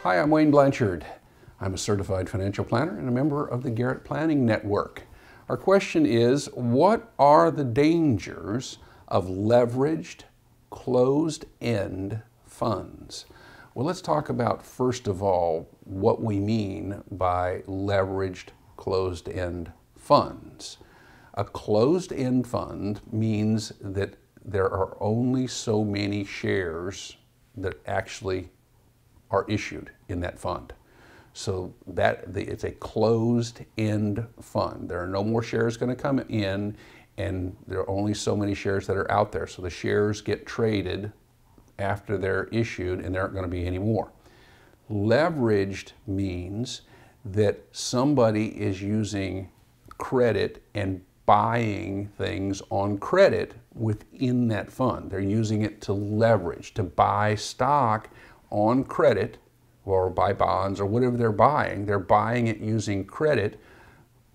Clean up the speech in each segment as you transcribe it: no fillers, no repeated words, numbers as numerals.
Hi, I'm Wayne Blanchard. I'm a certified financial planner and a member of the Garrett Planning Network. Our question is, what are the dangers of leveraged, closed-end funds? Well, let's talk about, first of all, what we mean by leveraged, closed-end funds. A closed-end fund means that there are only so many shares that actually are issued in that fund. So it's a closed-end fund. There are no more shares going to come in, and there are only so many shares that are out there. So the shares get traded after they're issued, and there aren't going to be any more. Leveraged means that somebody is using credit and buying things on credit within that fund. They're using it to leverage, to buy stock on credit or buy bonds or whatever they're buying. They're buying it using credit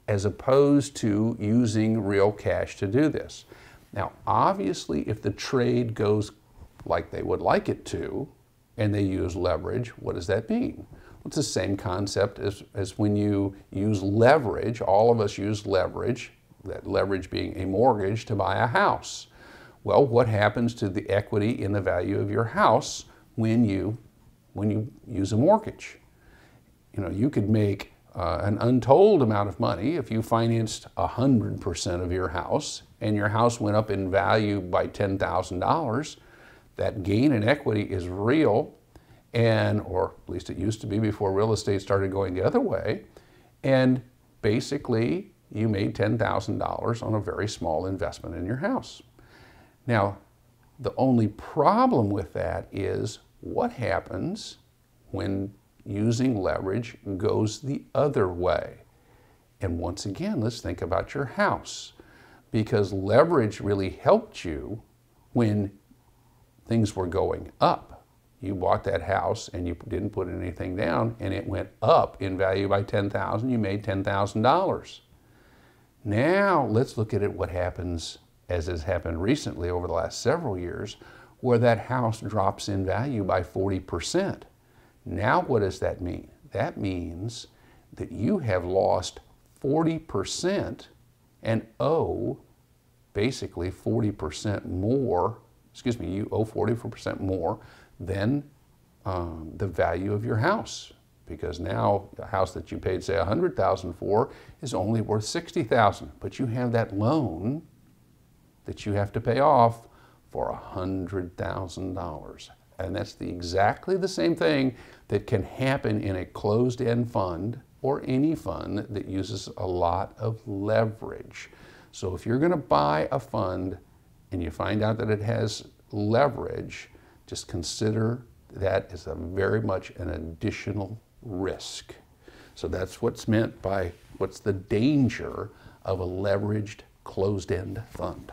as opposed to using real cash to do this. Now, obviously, if the trade goes like they would like it to and they use leverage, what does that mean? Well, it's the same concept as when you use leverage. All of us use leverage, that leverage being a mortgage to buy a house. Well, what happens to the equity in the value of your house when you use a mortgage? You know, you could make an untold amount of money if you financed 100% of your house and your house went up in value by $10,000. That gain in equity is real, or at least it used to be before real estate started going the other way. And basically, you made $10,000 on a very small investment in your house. Now, the only problem with that is what happens when using leverage goes the other way. And once again, let's think about your house, because leverage really helped you when things were going up. You bought that house and you didn't put anything down and it went up in value by $10,000. You made $10,000. Now let's look at what happens, as has happened recently over the last several years, where that house drops in value by 40%. Now what does that mean? That means that you have lost 40% and owe basically 40% more, you owe 40% more than the value of your house. Because now the house that you paid, say, $100,000 for is only worth $60,000. But you have that loan that you have to pay off for $100,000. And that's exactly the same thing that can happen in a closed-end fund or any fund that uses a lot of leverage. So if you're going to buy a fund and you find out that it has leverage, just consider that as very much an additional risk. So that's what's meant by what's the danger of a leveraged closed-end fund.